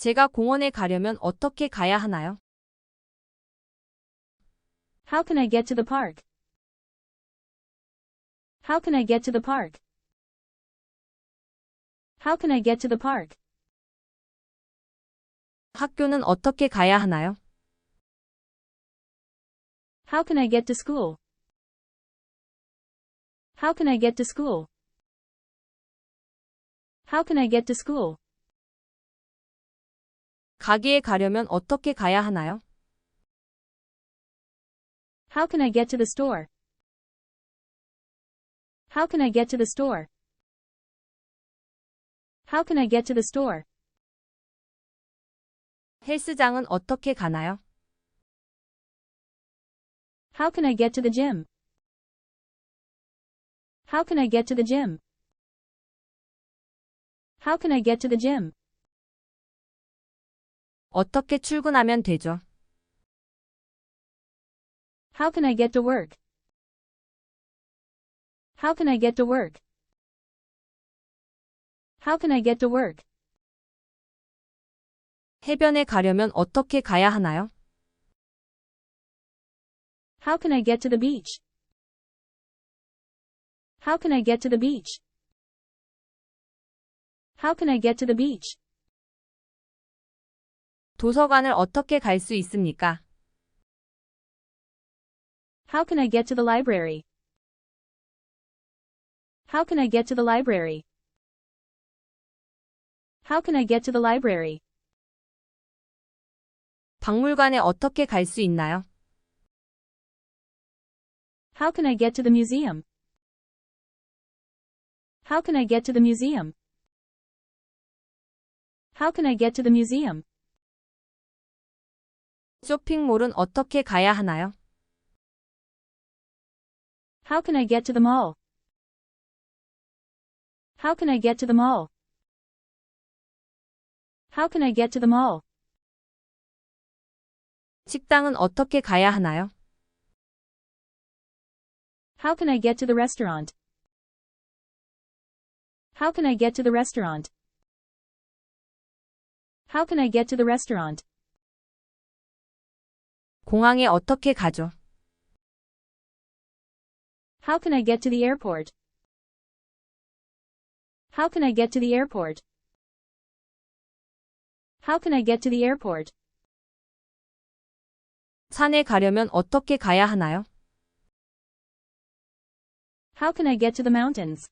제가 공원에 가려면 어떻게 가야 하나요? How can I get to the park? How can I get to the park? How can I get to the park? 학교는 어떻게 가야 하나요? How can I get to school? How can I get to school? How can I get to school? 가게에 가려면 어떻게 가야 하나요? How can I get to the store? How can I get to the store? How can I get to the store? 헬스장은 어떻게 가나요? How can I get to the gym? How can I get to the gym? How can I get to the gym? 어떻게 출근하면 되죠? How can I get to work? How can I get to work? How can I get to work? 해변에 가려면 어떻게 가야 하나요? How can I get to the beach? How can I get to the beach? How can I get to the beach? 도서관을 어떻게 갈 수 있습니까? How can I get to the library? How can I get to the library? How can I get to the library? 박물관에 어떻게 갈 수 있나요? How can I get to the museum? How can I get to the museum? How can I get to the museum? 쇼핑몰은 어떻게 가야 하나요? How can I get to the mall? How can I get to the mall? How can I get to the mall? 식당은 어떻게 가야 하나요? How can I get to the restaurant? How can I get to the restaurant? How can I get to the restaurant? 공항에 어떻게 가죠? How can I get to the airport? How can I get to the airport? How can I get to the airport? 산에 가려면 어떻게 가야 하나요? How can I get to the mountains?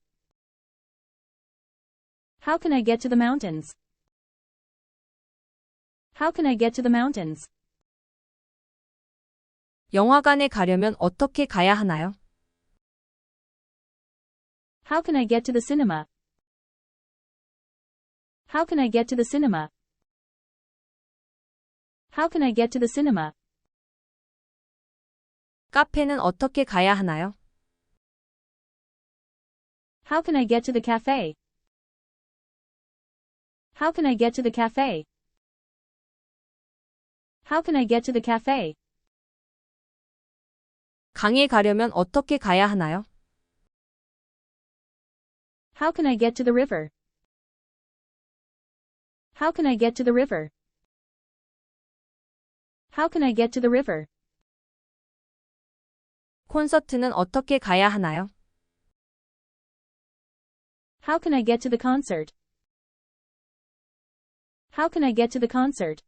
How can I get to the mountains? How can I get to the mountains? 영화관에 가려면 어떻게 가야 하나요? How can I get to the cinema? How can I get to the cinema? How can I get to the cinema? 카페는 어떻게 가야 하나요? How can I get to the cafe? How can I get to the cafe? How can I get to the cafe? 강에 가려면 어떻게 가야 하나요? How can I get to the river? How can I get to the river? How can I get to the river? 콘서트는 어떻게 가야 하나요? How can I get to the concert? How can I get to the concert?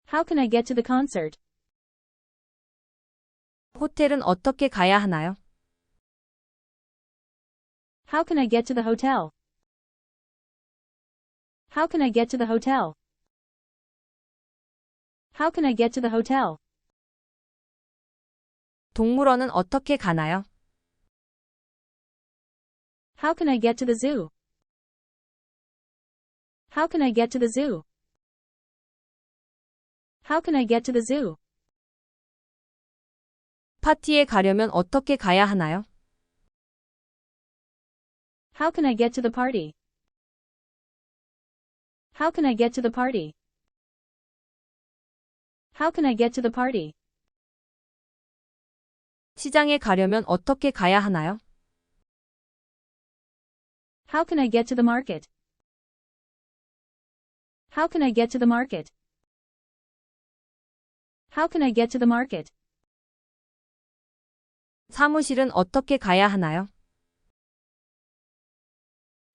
How can I get to the concert? 호텔은 어떻게 가야 하나요? How can I get to the hotel? How can I get to the hotel? How can I get to the hotel? 동물원은 어떻게 가나요? How can I get to the zoo? How can I get to the zoo? How can I get to the zoo? 파티에 가려면 어떻게 가야 하나요? How can I get to the party? How can I get to the party? How can I get to the party? 시장에 가려면 어떻게 가야 하나요? How can I get to the market? How can I get to the market? How can I get to the market? 사무실은 어떻게 가야 하나요?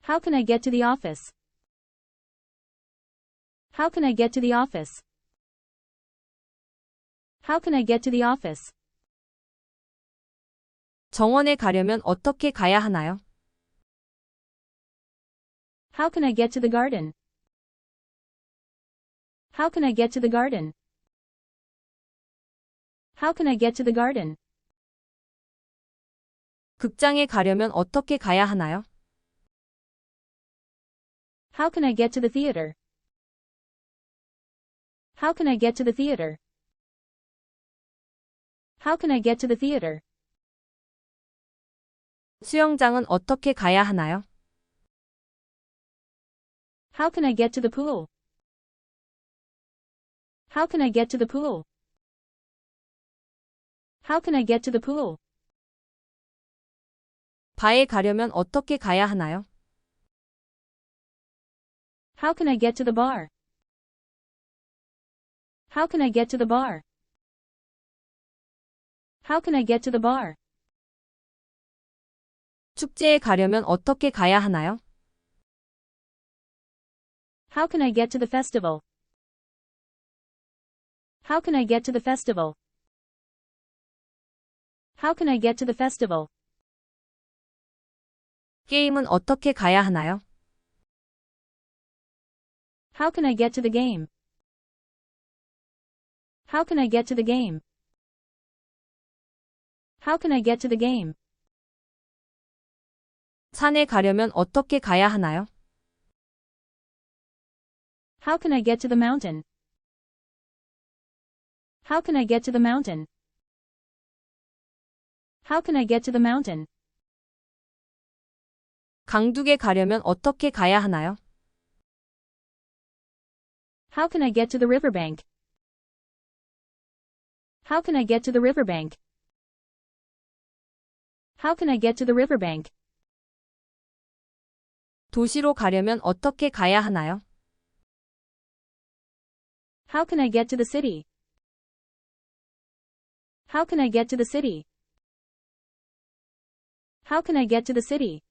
How can I get to the office? How can I get to the office? How can I get to the office? 정원에 가려면 어떻게 가야 하나요? How can I get to the garden? How can I get to the garden? How can I get to the garden? 극장에 가려면 어떻게 가야 하나요? How can I get to the theater? How can I get to the theater? How can I get to the theater? 수영장은 어떻게 가야 하나요? How can I get to the pool? How can I get to the pool? How can I get to the pool? 바에 가려면 어떻게 가야 하나요? How can I get to the bar? How can I get to the bar? How can I get to the bar? 축제에 가려면 어떻게 가야 하나요? How can I get to the festival? How can I get to the festival? How can I get to the festival? 게임은 어떻게 가야 하나요? How can I get to the game? How can I get to the game? How can I get to the game? 산에 가려면 어떻게 가야 하나요? How can I get to the mountain? How can I get to the mountain? How can I get to the mountain? 강둑에 가려면 어떻게 가야 하나요? How can I get to the riverbank? How can I get to the riverbank? How can I get to the riverbank? 도시로 가려면 어떻게 가야 하나요? How can I get to the city? How can I get to the city? How can I get to the city?